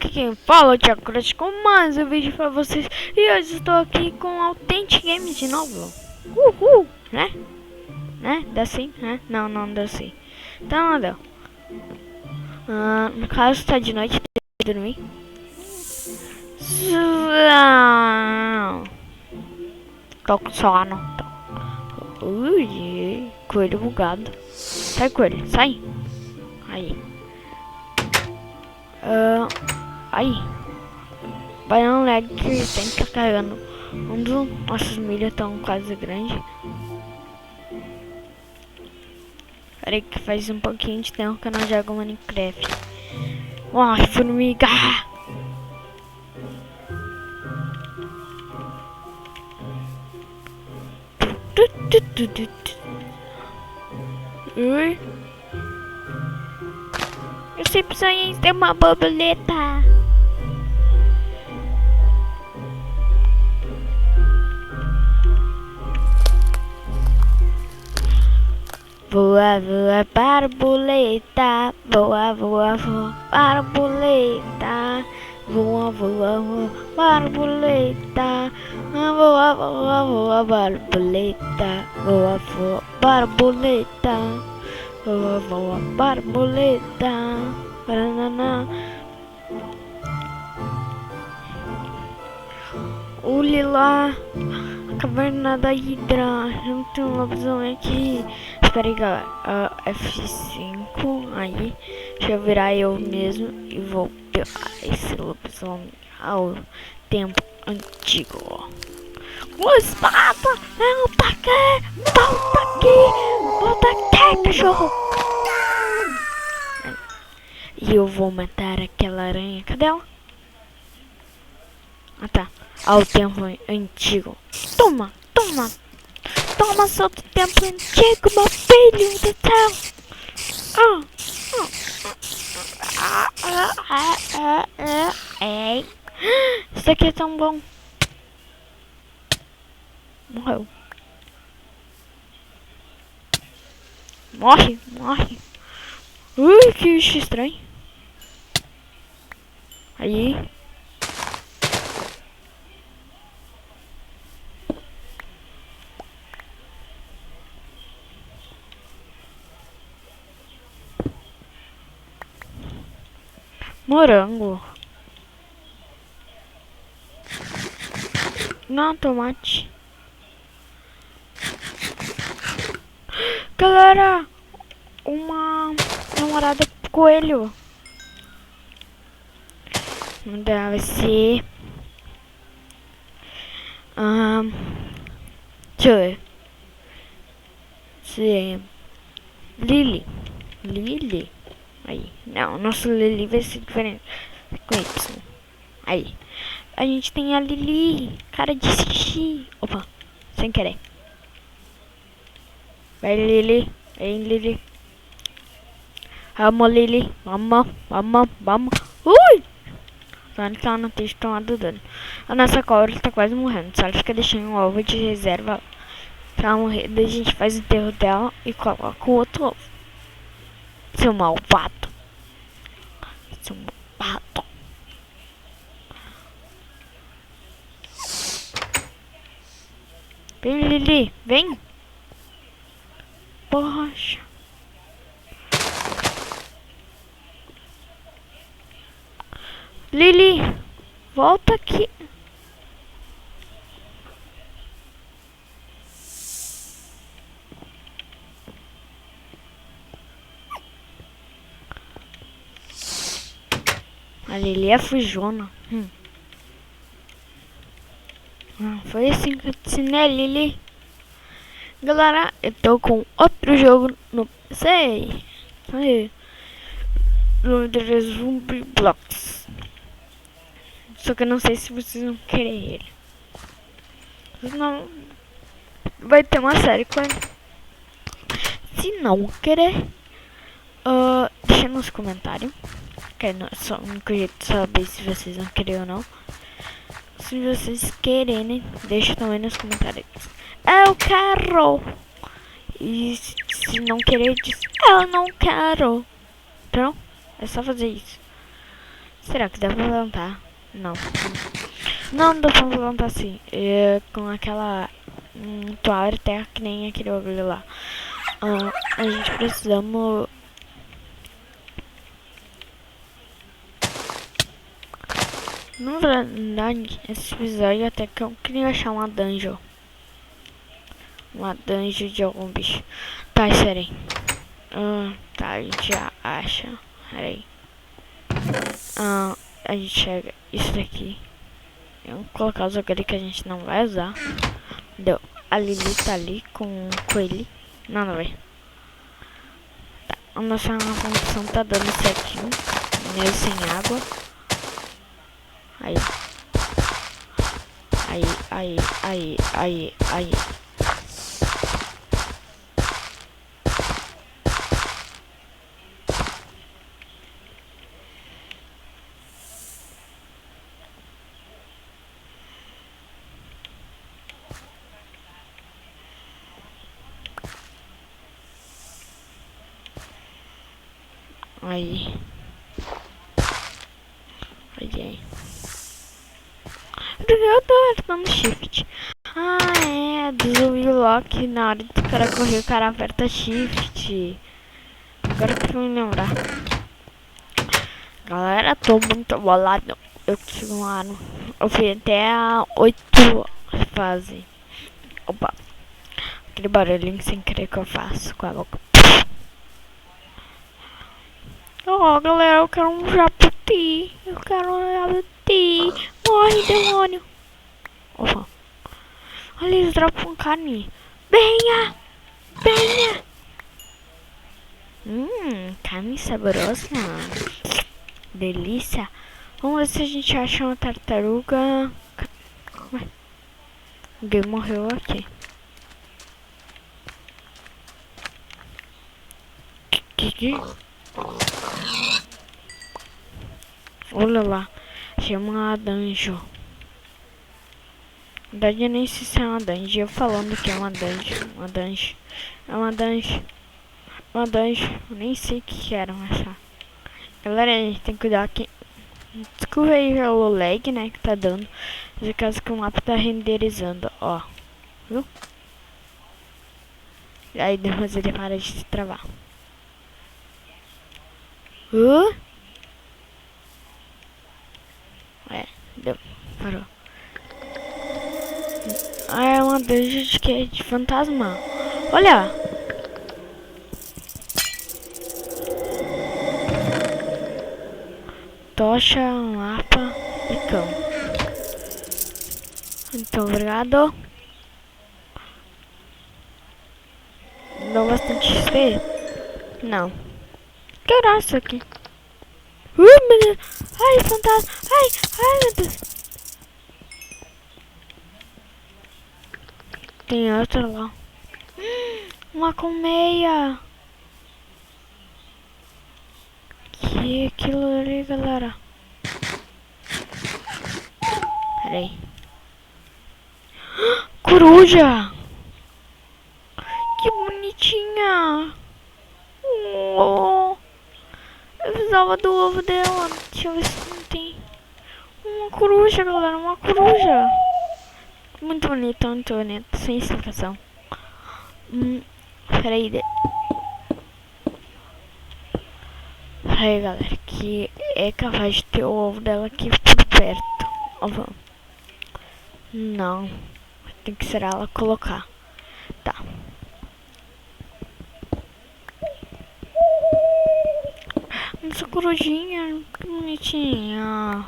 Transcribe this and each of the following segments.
aqui quem fala é o Thiago Cruz com mais um vídeo pra vocês. E hoje estou aqui com Authentic Games de novo. Uhul, né? Dá sim, né? Não deu sim. Então não deu. No caso tá de noite, de dormir. Tô com sono. Ui, coelho bugado. Sai, coelho, sai. Aí. Aí. Vai dar um lag que tem que estar carregando. Um dos nossos milhas estão quase grande. Peraí que faz um pouquinho de tempo que eu não jogo Minecraft. Ai, formiga! Ui. Eu sempre sonhei em ter uma borboleta. Voa, voa, borboleta. Voa, voa, voa, borboleta. Voa, voa, voa, borboleta. Voa, voa, voa, borboleta. Voa, voa, borboleta. Voa, voa, borboleta. Banana. O lila. Caverna da Hidra. Não tem um lobisomem aqui. Espera aí, galera. F5. Aí. Deixa eu virar eu mesmo. E vou pegar esse lobisomem ao tempo antigo. Espada! Não, tá aqui! Volta aqui! Volta aqui, cachorro! E eu vou matar aquela aranha. Cadê ela? Ah, tá. Ao tempo antigo. Toma, toma. Toma seu tempo antigo, meu filho do céu. Isso aqui é tão bom. Morreu. Morre, morre. Ui, que bicho estranho. Aí. Morango. Não, tomate. Galera, uma namorada coelho. Deve ser. Deixa eu ver. Se Lily. Lily. Aí. Não, nosso Lily vai ser diferente. Com Y. Aí. A gente tem a Lily. Cara de xixi. Opa. Sem querer. Vai, Lily. Vem, Lily. Vamos, Lily. Vamos, vamos, vamos. Ui! Só que ela não tem tomado dano. A nossa cobra está quase morrendo. Só ela fica deixando um ovo de reserva pra ela morrer. Daí a gente faz o enterro dela e coloca o outro ovo. Seu malvado. Seu malvado. Vem, Lily. Vem. Poxa. Lily, volta aqui. A Lily é fujona. Foi assim que eu te ensinei, Lily. Galera, eu tô com outro jogo no PC. Aí. No Zumbi Blocks. Só que eu não sei se vocês vão querer ele. Não vai ter uma série com ele. Se não querer, deixa nos comentários. Que é só o único jeito de saber se vocês vão querer ou não. Se vocês querem, deixa também nos comentários. Eu quero. E se não querer, diz eu não quero. Então, é só fazer isso. Será que dá pra plantar? Não. Não dá pra plantar assim. Com aquela toalha terra que nem aquele bagulho lá. A gente precisamos. Na verdade, esse episódio até que eu queria achar uma dungeon. Uma dungeon de algum bicho. Tá, espera aí. Tá, a gente já acha. Pera aí. A gente chega isso daqui. Vamos colocar os aquele que a gente não vai usar. Deu. A Lili tá ali com ele. Não, não vai. Tá. A nossa função tá dando certinho. Mesmo sem água. Aí. Aí. Aí. Eu tô dando shift. É do lock. Na hora do cara correr, o cara aperta shift. Agora que eu me lembrar. Galera, tô muito bolado. Eu consigo um ano. Eu fui até a 8 fase. Opa. Aquele barulhinho sem querer que eu faço com a boca. Galera, eu quero um jabuti. Eu quero um jabuti. Morre, demônio. Opa. Olha, eles dropam carne. Venha! Carne saborosa. Delícia. Vamos ver se a gente acha uma tartaruga. Ué, alguém morreu aqui. Que? Olha lá. Chama uma dungeon. Na verdade eu nem sei se é uma dungeon. Eu falando que é uma dungeon. É uma dungeon. Eu nem sei o que era essa. Galera, a gente tem que cuidar aqui. Desculpa aí pelo lag, né, que tá dando. Mas é caso que o mapa tá renderizando, ó. Viu? E aí depois ele para de se travar. Deu. Parou. É uma dungeon de que? De fantasma. Olha! Tocha, mapa e cão. Muito obrigado. Deu bastante XP? Não. Que era isso aqui? Meu Deus. Ai, fantasma. Ai, meu Deus. Tem outra lá. Uma colmeia. Que aquilo ali, galera? Pera aí. Coruja. Que bonitinha. Oh. Eu precisava do ovo dela. Deixa eu ver se não tem. Uma coruja, galera. Uma coruja. Muito bonito, sem explicação. Peraí. Peraí, galera. Que é capaz de ter o ovo dela aqui por perto. Ó, vamos. Não. Tem que ser ela colocar. Tá. Nossa corujinha. Que bonitinha.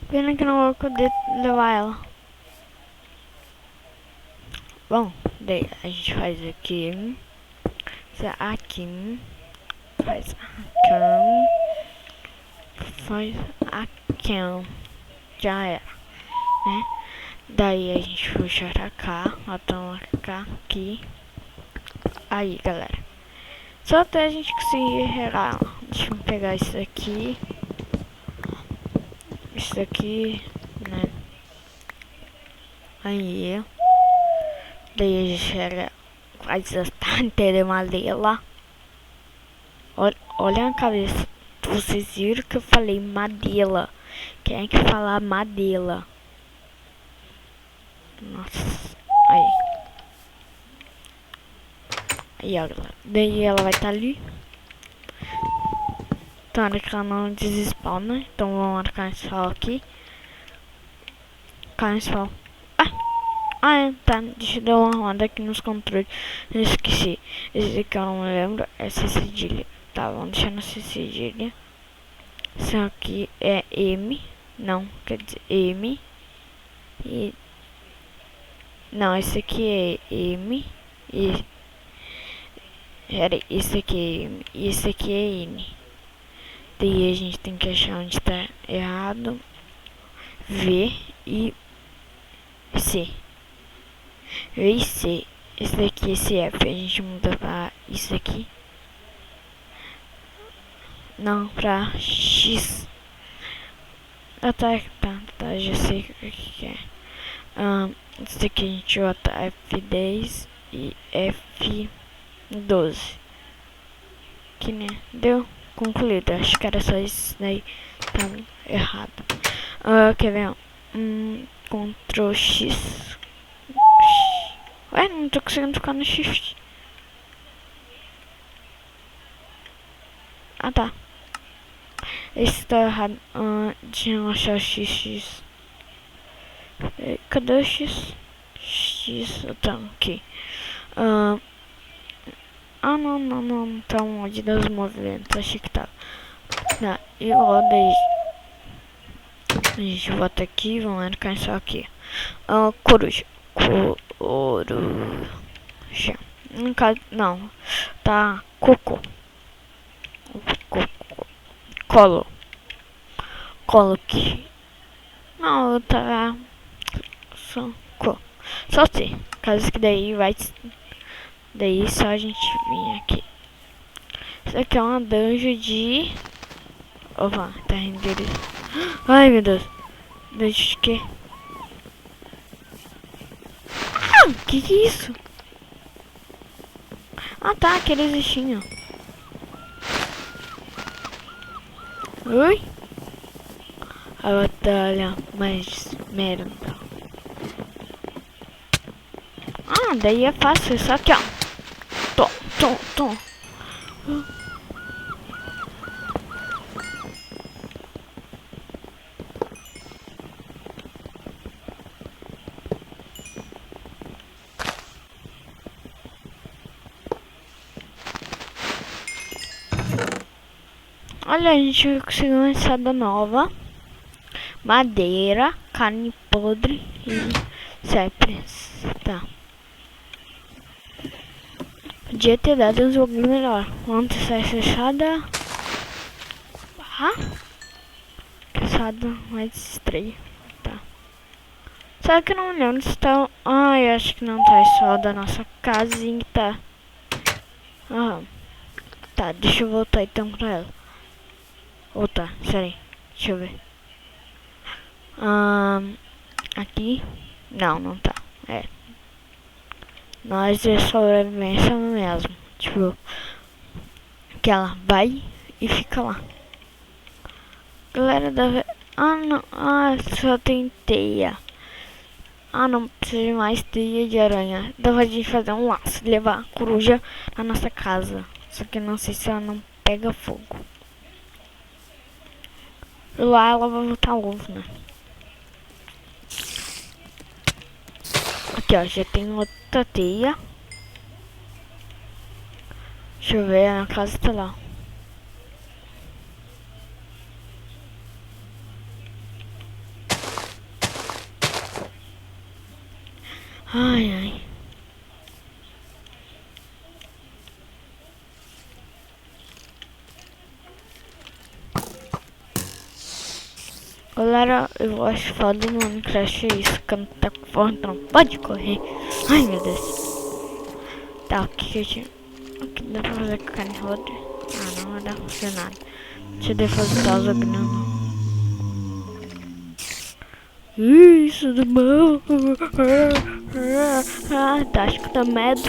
Pena que não vou poder levar ela. Bom, daí a gente faz aqui. Aqui. Faz aqui. Faz aqui. Já era, né? Daí a gente puxa pra cá. Botamos aqui. Aí, galera. Só até a gente conseguir regar. Deixa eu pegar isso aqui. Isso aqui, né? Aí. Daí a gente chega. Faz a inteira de madeira. Olha a cabeça. Vocês viram que eu falei madeira. Quem é que fala madeira? Nossa. Aí. Aí, ó, galera. Daí ela vai estar ali. Então, que ela não desespawna. Então, vamos marcar esse fall aqui. Marcar esse fall. Ah, tá. Deixa eu dar uma roda aqui nos controles. Eu esqueci. Esse aqui eu não me lembro. Essa cedilha. Tá, vamos deixar nessa cedilha. Isso aqui é M. Não, quer dizer M. E... Não, esse aqui é M. E... Pera aí, esse aqui é M. E esse aqui é N. Daí a gente tem que achar onde tá errado. V e C. V e C. Esse daqui, esse F. A gente muda pra isso aqui. Não, pra X. Ah, tá, já sei o que é. Esse daqui a gente bota F10 e F12. Que né? Deu? Concluído. Acho que era só isso daí. Tá errado. Quer ver? Ctrl X. Ué, não tô conseguindo ficar no Shift. Ah, tá. Esse tá errado. Deixa eu achar o XX. Cadê o X? X, tá aqui. Não tá um mod dos movimentos. Achei que tá. Tá, e roda aí. A gente volta aqui, vamos marcar isso aqui. Coruja. Coruja. Não, tá coco. Colo aqui. Não, tá só C. Caso que daí vai. Daí só a gente vir aqui. Isso aqui é uma dungeon de. Opa, tá renderizando. Ai meu Deus. Dungeon de quê? Que é isso? Ah tá, aqueles bichinhos. Oi? A batalha mais merda. Daí é fácil, só que ó. Tom. Olha, a gente conseguiu uma enxada nova. Madeira, carne podre e cypress. Tá. Podia ter dado um jogo melhor. Vamos testar essa enxada. Enxada mais estranha. Tá. Só que eu não lembro se tá. Eu acho que não tá só da nossa casinha, tá. Tá, deixa eu voltar então pra ela. Tá, peraí. Deixa eu ver. Aqui. Não tá. Nós é sobrevivência mesmo. Tipo, que ela vai e fica lá. Galera da. Não. Só tem teia. Não precisa de mais teia de aranha. Dá pra gente fazer um laço e levar a coruja na nossa casa. Só que não sei se ela não pega fogo. Lá ela vai voltar ovo, né? Aqui ó, já tem outra teia. Deixa eu ver, a casa tá lá. Ai. Galera, eu acho foda no Minecraft isso, que não tá com fome, então pode correr. Ai meu Deus. Tá, o que eu tinha? O que dá pra fazer com a carne roda? Não vai dar pra fazer nada. Deixa eu depositar os ognanos. Isso do mal. Tá, acho que tá medo.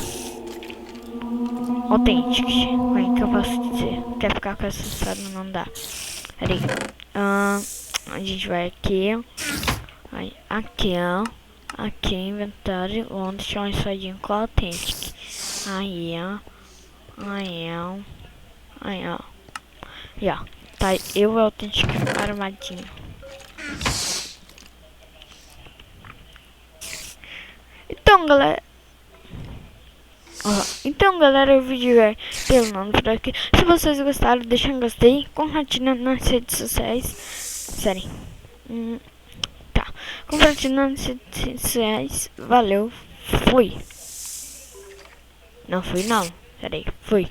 Authentic. Como é que eu posso dizer? Quer ficar com essa história? Não dá. Peraí. A gente vai aqui. Aí, aqui, ó. Aqui, inventário. Vamos deixar um espadinho com Authentic. Aí, ó. Aí, ó. Aí, ó. E, ó. Tá, eu Authentic armadinho. Então, galera, o vídeo vai terminando por aqui. Se vocês gostaram, deixa um gostei. Compartilha nas redes sociais. Sério. Tá. Compartilha nas redes sociais. Valeu. Fui. Não fui não. Peraí. Fui.